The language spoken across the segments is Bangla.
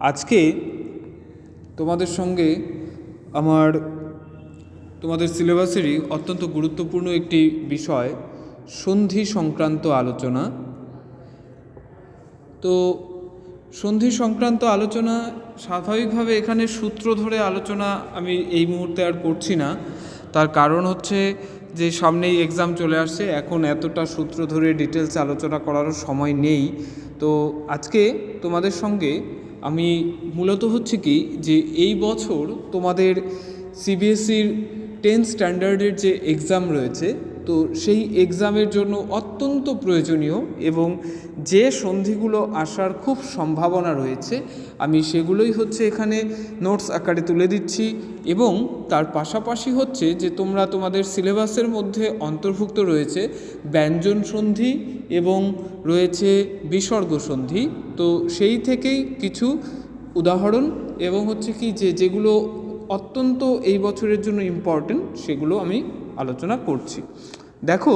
আজকে তোমাদের সঙ্গে তোমাদের সিলেবাসেরই অত্যন্ত গুরুত্বপূর্ণ একটি বিষয় সন্ধি সংক্রান্ত আলোচনা। তো সন্ধি সংক্রান্ত আলোচনা স্বাভাবিকভাবে এখানে সূত্র ধরে আলোচনা আমি এই মুহূর্তে আর করছি না। তার কারণ হচ্ছে যে সামনেই এক্সাম চলে আসছে, এখন এতটা সূত্র ধরে ডিটেলস আলোচনা করারও সময় নেই। তো আজকে তোমাদের সঙ্গে আমি মূলত হচ্ছে কি যে এই বছর তোমাদের সিবিএসইর 10th স্ট্যান্ডার্ডের যে এক্সাম রয়েছে, তো সেই এক্সামের জন্য অত্যন্ত প্রয়োজনীয় এবং যে সন্ধিগুলো আসার খুব সম্ভাবনা রয়েছে আমি সেগুলোই হচ্ছে এখানে নোটস আকারে তুলে দিচ্ছি। এবং তার পাশাপাশি হচ্ছে যে তোমরা তোমাদের সিলেবাসের মধ্যে অন্তর্ভুক্ত রয়েছে ব্যঞ্জন সন্ধি এবং রয়েছে বিসর্গ সন্ধি। তো সেই থেকেই কিছু উদাহরণ এবং হচ্ছে কি যেগুলো অত্যন্ত এই বছরের জন্য ইম্পর্টেন্ট সেগুলো আমি আলোচনা করছি। দেখো,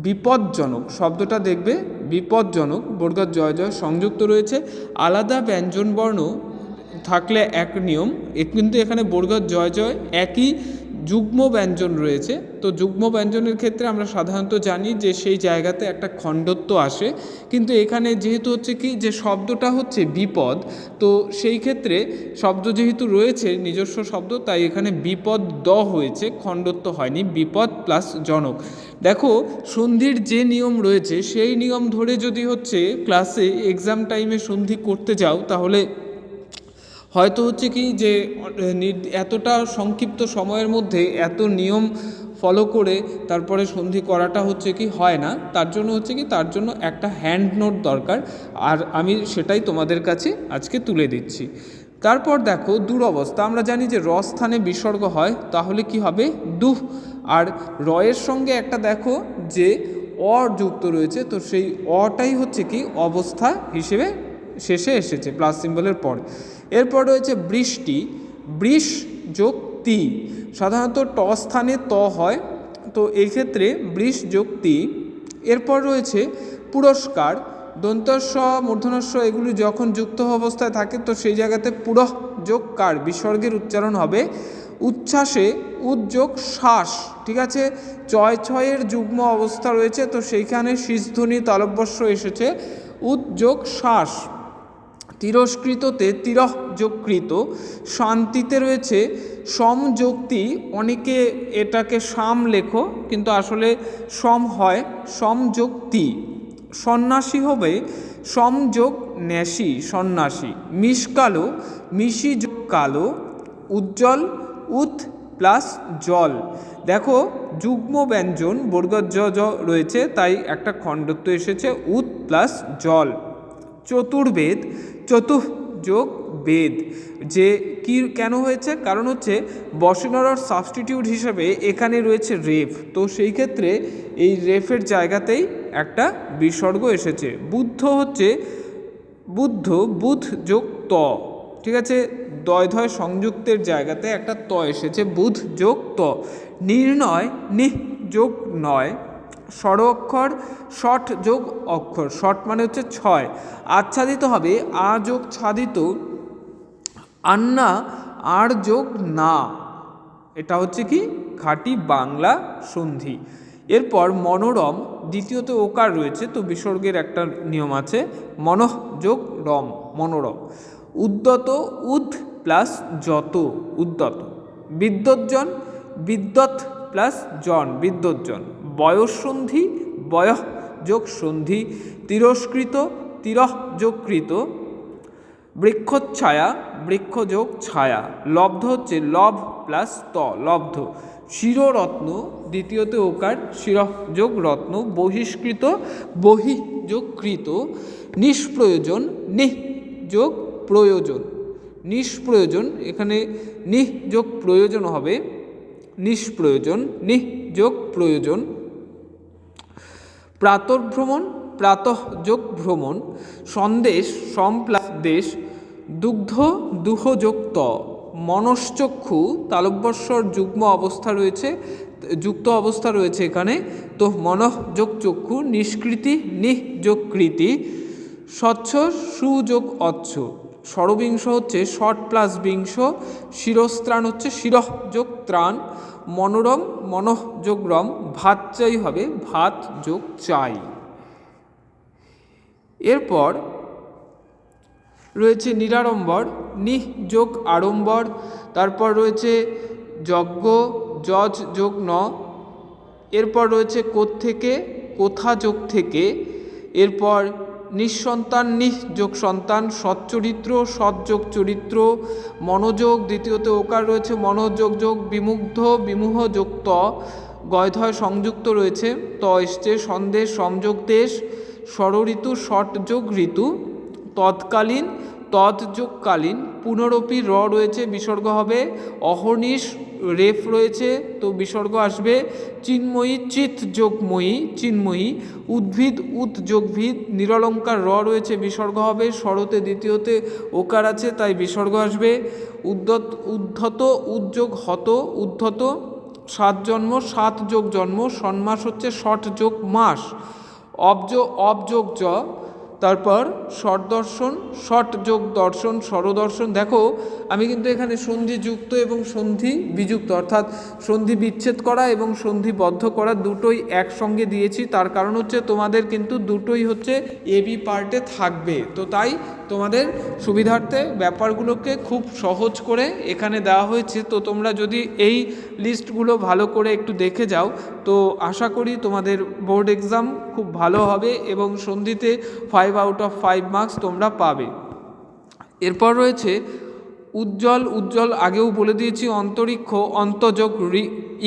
বিপজ্জনক শব্দটা দেখবে, বিপজ্জনক বর্গাৎ জয় জয় সংযুক্ত রয়েছে। আলাদা ব্যঞ্জনবর্ণ থাকলে এক নিয়ম, কিন্তু এখানে বর্গাৎ জয় জয় একই যুগ্ম ব্যঞ্জন রয়েছে। তো যুগ্ম ব্যঞ্জনের ক্ষেত্রে আমরা সাধারণত জানি যে সেই জায়গাতে একটা খণ্ডত্ব আসে, কিন্তু এখানে যেহেতু হচ্ছে কি যে শব্দটা হচ্ছে বিপদ, তো সেই ক্ষেত্রে শব্দ যেহেতু রয়েছে নিজস্ব শব্দ, তাই এখানে বিপদ হয়েছে, খণ্ডত্ব হয়নি, বিপদ প্লাস জনক। দেখো, সন্ধির যে নিয়ম রয়েছে সেই নিয়ম ধরে যদি হচ্ছে ক্লাসে এক্সাম টাইমে সন্ধি করতে যাও তাহলে হয়তো হচ্ছে কি যে এতটা সংক্ষিপ্ত সময়ের মধ্যে এত নিয়ম ফলো করে তারপরে সন্ধি করাটা হচ্ছে কি হয় না। তার জন্য একটা হ্যান্ড নোট দরকার, আর আমি সেটাই তোমাদের কাছে আজকে তুলে দিচ্ছি। তারপর দেখো, দুরবস্থা। আমরা জানি যে র স্থানে বিসর্গ হয়, তাহলে কি হবে দুহ, আর রয়ের সঙ্গে একটা দেখো যে অ যুক্ত রয়েছে, তো সেই অটাই হচ্ছে কি অবস্থা হিসেবে শেষে এসেছে প্লাস সিম্বলের পর। এরপর রয়েছে বৃষ্টি, বৃষ যোগ তি, সাধারণত ট স্থানে ত হয়, তো এই ক্ষেত্রে বৃষ যোগ তি। এরপর রয়েছে পুরস্কার, দন্তস্ব মূর্ধন্যস্ব এগুলি যখন যুক্ত অবস্থায় থাকে তো সেই জায়গাতে পুরঃ যোগ কার, বিসর্গের উচ্চারণ হবে উচ্ছ্বাসে, উদ্যোগ শ্বাস, ঠিক আছে। চয় ছয়ের যুগ্ম অবস্থা রয়েছে, তো সেইখানে শীষধ্বনি তালব্যস্য এসেছে উদ্যোগ শ্বাস। তিরস্কৃততে তিরঃ যোগ কৃত, শান্তিতে রয়েছে সম যোগতি, অনেকে এটাকে সাম লেখো কিন্তু আসলে সম হয় সম যোগ তি। সন্ন্যাসী হবে সম যোগ ন্যাসী, সন্ন্যাসী। মিশকালো, মিশি যোগ কালো। উজ্জ্বল, উৎ প্লাস জল। দেখো, যুগ্ম ব্যঞ্জন বর্গাৎ জ জ রয়েছে, তাই একটা খণ্ডত্ব এসেছে উৎ প্লাস জল। চতুর্বেদ, চতুঃ যোগ বেদ, যে কি কেন হয়েছে, কারণ হচ্ছে বসনরর সাবস্টিটিউট হিসেবে এখানে রয়েছে রেফ, তো সেই ক্ষেত্রে এই রেফের জায়গাতেই একটা বিসর্গ এসেছে। বুদ্ধ হচ্ছে বুদ্ধ, বুধ যোগ ত, ঠিক আছে, দয় সংযুক্তের জায়গাতে একটা ত এসেছে, বুধ যোগ ত। নির্ণয়, নিহ যোগ নয়। স্বর অক্ষর, ষট যোগ অক্ষর, ষট মানে হচ্ছে 6। আচ্ছাদিত হবে আ যোগ ছাদিত, আন্না আর যোগ না, এটা হচ্ছে কি খাঁটি বাংলা সন্ধি। এরপর মনোরম, দ্বিতীয়ত ওকার রয়েছে, তো বিসর্গের একটা নিয়ম আছে, মনঃ যোগ রম, মনোরম। উদ্যত, উদ প্লাস যত, উদ্যত। বিদ্যোজ্জন, বিদ্যৎ প্লাস জন, বিদ্যোজ্জন। বয়ঃসন্ধি, বয়ঃ যোগ সন্ধি। তিরস্কৃত, তিরঃ যোগ কৃত। বৃক্ষচ্ছায়া, বৃক্ষ যোগ ছায়া। লব্ধ হচ্ছে লভ প্লাস ত, লব্ধ। শিররত্ন, দ্বিতীয়তে ওকার, শিরঃ যোগ রত্ন। বহিষ্কৃত, বহি যোগ কৃত। নিষ্প্রয়োজন, নিঃ যোগ প্রয়োজন, নিষ্প্রয়োজন, এখানে নিঃ যোগ প্রয়োজন হবে নিষ্প্রয়োজন, নিঃ যোগ প্রয়োজন। প্রাতর্ভ্রমণ, প্রাতঃ যোগ ভ্রমণ। সন্দেশ, সম প্লাস দেশ। দুগ্ধ, দুহ যোগ ত। মনশ্চক্ষু, তালব্যস্বর যুগ্ম অবস্থা রয়েছে, যুক্ত অবস্থা রয়েছে এখানে, তো মনঃ যোগ চক্ষু। নিষ্কৃতি, নিঃ যোগ কৃতি। স্বচ্ছ সুযোগ অচ্ছ, ষড়বিংশ হচ্ছে ষট প্লাস বিংশ, শিরস্ত্রাণ হচ্ছে শিরঃ যোগ ত্রাণ, মনোরম মনঃ যোগ রম, ভাত চাই হবে ভাত যোগ চাই। এরপর রয়েছে নিরাড়ম্বর, নিহ যোগ আড়ম্বর। তারপর রয়েছে যজ্ঞ, যজ যোগ ন। এরপর রয়েছে কোত্থেকে, কোথা যোগ থেকে। এরপর নিঃসন্তান, নিঃ যোগ সন্তান, সচ্চরিত্র, সৎযোগ চরিত্র, মনোযোগ, দ্বিতীয়তে ওকার রয়েছে মনোযোগ যোগ বিমুগ্ধ, বিমুহ যোগ ত, গয়ধয় সংযুক্ত রয়েছে, ত এসছে সন্দেশ, সংযোগ দেশ, ষড়ঋতু, ষট যোগ ঋতু, তৎকালীন, তৎ যোগ কালীন, পুনরপি র রয়েছে বিসর্গ হবে, অহর্নিশ রেফ রয়েছে তো বিসর্গ আসবে, চিন্ময়ী, চিৎ যোগময়ী চিন্ময়ী, উদ্ভিদ, উদ যোগভিদ, নিরলঙ্কার র রয়েছে বিসর্গ হবে, শরতে দ্বিতীয়তে ওকার আছে তাই বিসর্গ আসবে, উদ্ধত, উদ্যোগ হত, উদ্ধত, সাত জন্ম, সাত যোগ জন্ম, সন্মাস হচ্ছে ষট যোগ মাস, অবযোগ জ। তারপর ষটদর্শন, ষট যোগ দর্শন, ষড়দর্শন। দেখো আমি কিন্তু এখানে সন্ধি যুক্ত এবং সন্ধি বিযুক্ত অর্থাৎ সন্ধি বিচ্ছেদ করা এবং সন্ধিবদ্ধ করা দুটোই একসঙ্গে দিয়েছি, তার কারণ হচ্ছে তোমাদের কিন্তু দুটোই হচ্ছে এবি পার্টে থাকবে, তো তাই তোমাদের সুবিধার্থে ব্যাপারগুলোকে খুব সহজ করে এখানে দেওয়া হয়েছে। তো তোমরা যদি এই লিস্টগুলো ভালো করে একটু দেখে যাও তো আশা করি তোমাদের বোর্ড এক্সাম খুব ভালো হবে এবং সন্ধিতে 5 আউট অফ 5 মার্কস তোমরা পাবে। এরপর রয়েছে উজ্জ্বল, উজ্জ্বল আগেও বলে দিয়েছি, অন্তরিক্ষ, অন্তযোগ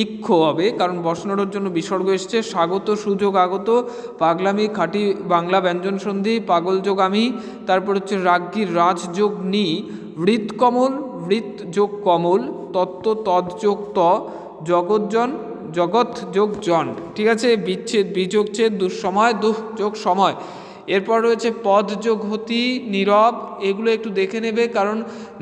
ইক্ষ হবে কারণ বসনরের জন্য বিসর্গ এসছে, স্বাগত, সুযোগ আগত, পাগলামি, খাঁটি বাংলা ব্যঞ্জন সন্ধি, পাগল যোগ আমি। তারপর হচ্ছে রাজ্ঞী, রাজযোগ নি, হৃৎকমল, হৃৎ যোগ কমল, তত্ত্ব, তৎযোগ ত, জগৎজন, জগৎ যোগ জন। ঠিক আছে, বিচ্ছেদ, বিযোগ ছেদ, দুঃসময়, দুঃ যোগ সময়। এরপর রয়েছে পদ যোগ হতি, নীরব, এগুলো একটু দেখে নেবে কারণ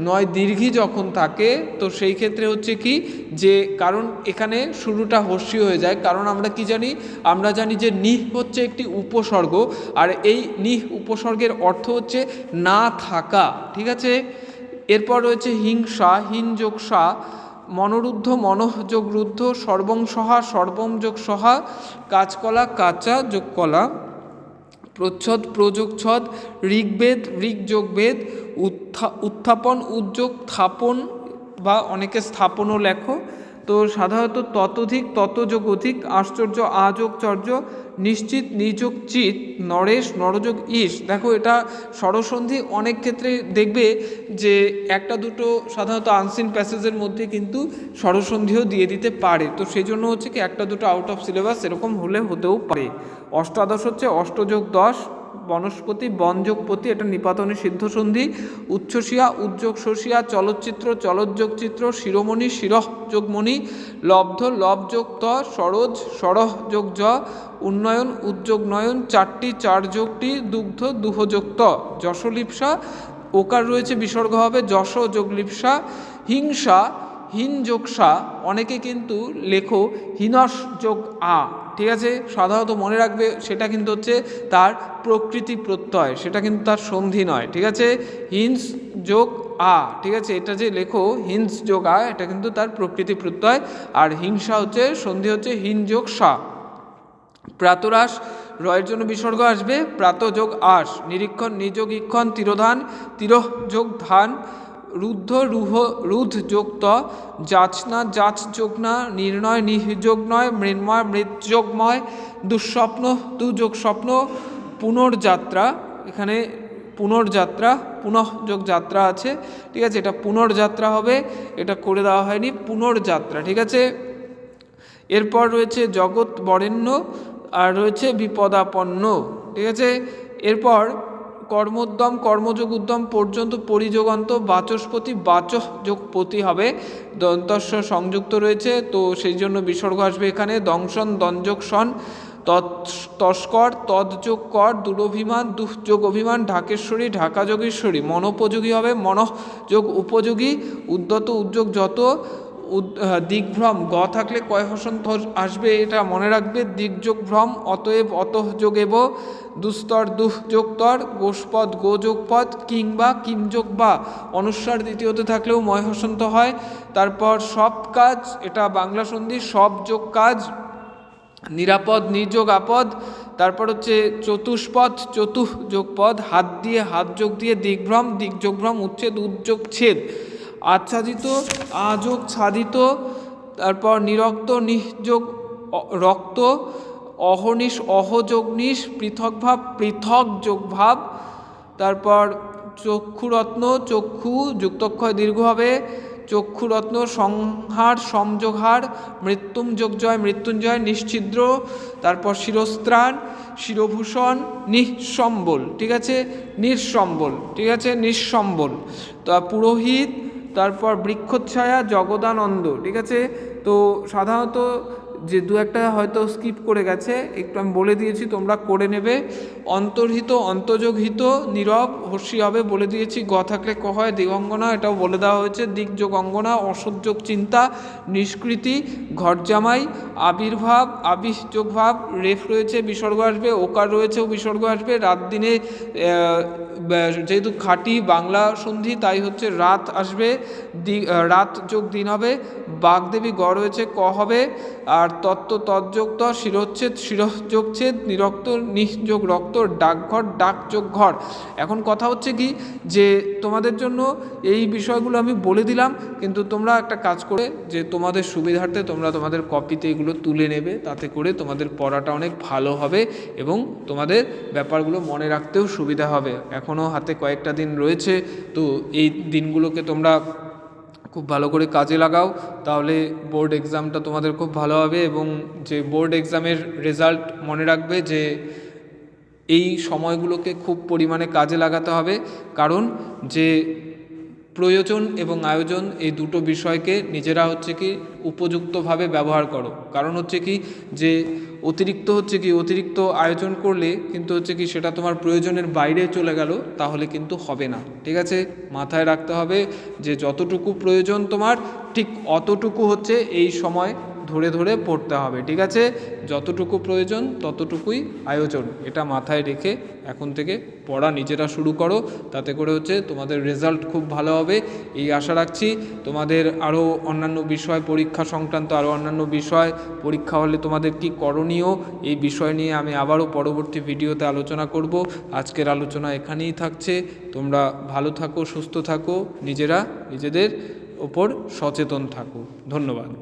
নয় দীর্ঘী যখন থাকে তো সেই ক্ষেত্রে হচ্ছে কি যে কারণ এখানে শুরুটা হর্ষী হয়ে যায়, কারণ আমরা কি জানি, আমরা জানি যে নিহ হচ্ছে একটি উপসর্গ আর এই নিহ উপসর্গের অর্থ হচ্ছে না থাকা। ঠিক আছে, এরপর রয়েছে হিংসা, হিন যোগ সা, মনোরুদ্ধ, মনঃ যোগ রুদ্ধ, সর্বং সহা, সর্বম যোগ সহা, কাঁচকলা, কাঁচা যোগ কলা, প্রচ্ছদ, প্রযোগ ছদ, ঋগ্বেদ, ঋগ যোগ বেদ, উত্থাপন, উদ্যোগ থাপন বা অনেকে স্থাপনও লেখো। তো সাধারণত ততোধিক, ততযোগ অধিক, আশ্চর্য, আযোগ চর্য, নিশ্চিত, নিযোগ চিত, নরেশ, নরযোগ ঈশ। দেখো এটা স্বরসন্ধি অনেক ক্ষেত্রে দেখবে যে একটা দুটো সাধারণত আনসিন প্যাসেজের মধ্যে কিন্তু স্বরসন্ধিও দিয়ে দিতে পারে, তো সেই জন্য হচ্ছে কি একটা দুটো আউট অফ সিলেবাস এরকম হলে হতেও পারে। অষ্টাদশ হচ্ছে অষ্টযোগ 10, বনস্পতি, বনযোগপতি, এটা নিপাতনী সিদ্ধ সন্ধি, উচ্ছ্বসিয়া, উদ্যোগ শশিয়া, চলচ্চিত্র, চলৎযোগ চিত্র, শিরোমণি, শিরঃ যোগমণি, লব্ধ, লবযোগ ত, সরোজ, সরহ যোগ জ, উন্নয়ন, উদ্যোগ নয়ন, চারটি, চার যোগটি, দুগ্ধ, দুহযোগ ত, যশলিপ্সা, ওকার রয়েছে বিসর্গ হবে, যশ যোগ লিপ্সা, হিংসা, হিন যোগ সা, অনেকে কিন্তু লেখো হিনস যোগ আ। ঠিক আছে, সাধারণত মনে রাখবে সেটা কিন্তু হচ্ছে তার প্রকৃতি প্রত্যয়, সেটা কিন্তু তার সন্ধি নয়। ঠিক আছে, হিংস যোগ আ, ঠিক আছে, এটা যে লেখো হিংস যোগ আ এটা কিন্তু তার প্রকৃতি প্রত্যয়, আর হিংসা হচ্ছে সন্ধি হচ্ছে হিন যোগ সা। প্রাতরাস, রয়ের জন্য বিসর্গ আসবে, প্রাত যোগ আস, নিরীক্ষণ, নিযোগ ইক্ষণ, তিরোধান, তিরহ যোগ ধান, রুদ্ধ, রুহ, রুধ যোগ ত, যাচনা, যাচ যোগ না, নির্ণয়, নিযোগ নয়, মৃন্ময়, মৃৎযোগময়, দুঃস্বপ্ন, দুযোগ স্বপ্ন, পুনর্যাত্রা, এখানে পুনর্যাত্রা, পুনঃ যোগ যাত্রা আছে। ঠিক আছে, এটা পুনর্যাত্রা হবে, এটা করে দেওয়া হয়নি, পুনর্যাত্রা। ঠিক আছে, এরপর রয়েছে জগৎ বরেণ্য আর রয়েছে বিপদাপন্ন। ঠিক আছে, এরপর কর্মোদ্যম, কর্মযোগ উদ্যম পর্যন্ত, পরিযোগান্ত, বাচস্পতি, বাচঃ যোগপতি হবে, দন্তস্ব সংযুক্ত রয়েছে তো সেই জন্য বিসর্গ আসবে এখানে, দংশন, দঞ্জক সন, তস্কর, তৎযোগ কর, দুরভিমান, দুঃযোগ অভিমান, ঢাকেশ্বরী, ঢাকা যোগেশ্বরী, মনোপযোগী হবে, মনঃ যোগ উপযোগী, উদ্যত, উদ্যোগ যত, দিগ্ভ্রম, গ থাকলে কয় হসন্ত আসবে এটা মনে রাখবে, দিগ্যোগ ভ্রম, অতএব অতঃ যোগেব, দুস্তর দুহ যোগ তর, গোষ্পদ গো যোগ পদ, কিংবা কিম যোগ বা, অনুস্বার দ্বিতীয়তে থাকলেও ময় হসন্ত হয়। তারপর সব কাজ, এটা বাংলা সন্ধি, সব যোগ কাজ, নিরাপদ নির্যোগ আপদ। তারপর হচ্ছে চতুষ্পদ, চতুঃ যোগ পদ, হাত দিয়ে হাত যোগ দিয়ে দিগ্ভ্রম, দিগ্যোগ ভ্রম, উচ্ছেদ উদ্যোগ ছেদ, আচ্ছাদিত আযোগ ছাদিত। তারপর নিরক্ত নিঃযোগ রক্ত, অহনিশ অহযোগনিশ, পৃথক ভাব পৃথক যোগ ভাব। তারপর চক্ষুরত্ন, চক্ষু যুক্তক্ষয় দীর্ঘ হবে, চক্ষুরত্ন, সংহার সমযোগহার, মৃত্যুঞ্জয় মৃত্যুঞ্জয়, নিশ্ছিদ্র। তারপর শিরস্ত্রাণ, শিরভূষণ, নিঃসম্বল, ঠিক আছে, নিঃসম্বল, ঠিক আছে, নিঃসম্বল। তা পুরোহিত, তারপর বৃক্ষচ্ছায়া, জগদানন্দ, ঠিক আছে। তো সাধারণত যে দু একটা হয়তো স্কিপ করে গেছে, একটু আমি বলে দিয়েছি, তোমরা করে নেবে। অন্তর্হিত, অন্তযোগহিত, নীরব হর্ষি হবে বলে দিয়েছি, গ থাকলে ক হয়, দিগঙ্গনা এটাও বলে দেওয়া হয়েছে, দিকযোগ অঙ্গনা, অসহযোগ চিন্তা, নিষ্কৃতি, ঘরজামাই, আবির্ভাব, আবির্যোগ ভাব, রেফ রয়েছে বিসর্গ আসবে, ওকার রয়েছেও বিসর্গ আসবে। রাত দিনে যেহেতু খাঁটি বাংলা সন্ধি তাই হচ্ছে রাত আসবে, রাত যোগ দিন হবে। বাগদেবী গ রয়েছে ক হবে, আর তত্ত্ব তৎযোগ ত, শিরোচ্ছেদ শিরোযোগ ছেদ, নিরক্ত নিঃযোগ রক্ত, ডাকঘর ডাক যোগ ঘর। এখন কথা হচ্ছে কি যে তোমাদের জন্য এই বিষয়গুলো আমি বলে দিলাম, কিন্তু তোমরা একটা কাজ করে যে তোমাদের সুবিধার্থে তোমরা তোমাদের কপিতে এগুলো তুলে নেবে, তাতে করে তোমাদের পড়াটা অনেক ভালো হবে এবং তোমাদের ব্যাপারগুলো মনে রাখতেও সুবিধা হবে। এখনও হাতে কয়েকটা দিন রয়েছে, তো এই দিনগুলোকে তোমরা খুব ভালো করে কাজে লাগাও, তাহলে বোর্ড এক্সামটা তোমাদের খুব ভালো হবে। এবং যে বোর্ড এক্সামের রেজাল্ট মনে রাখবে যে এই সময়গুলোকে খুব পরিমাণে কাজে লাগাতে হবে, কারণ যে প্রয়োজন এবং আয়োজন এই দুটো বিষয়কে নিজেরা হচ্ছে কি উপযুক্তভাবে ব্যবহার করো। কারণ হচ্ছে কি যে অতিরিক্ত আয়োজন করলে কিন্তু হচ্ছে কি সেটা তোমার প্রয়োজনের বাইরে চলে গেল, তাহলে কিন্তু হবে না, ঠিক আছে। মাথায় রাখতে হবে যে যতটুকু প্রয়োজন তোমার ঠিক অতটুকু হচ্ছে এই সময় ধরে ধরে পড়তে হবে, ঠিক আছে। যতটুকু প্রয়োজন ততটুকুই আয়োজন, এটা মাথায় রেখে এখন থেকে পড়া নিজেরা শুরু করো, তাতে করে হচ্ছে তোমাদের রেজাল্ট খুব ভালো হবে এই আশা রাখছি। তোমাদের আরও অন্যান্য বিষয় পরীক্ষা সংক্রান্ত আরও অন্যান্য বিষয় পরীক্ষা হলে তোমাদের কি করণীয় এই বিষয় নিয়ে আমি আবারও পরবর্তী ভিডিওতে আলোচনা করব। আজকের আলোচনা এখানেই থাকছে। তোমরা ভালো থাকো, সুস্থ থাকো, নিজেরা নিজেদের ওপর সচেতন থাকো। ধন্যবাদ।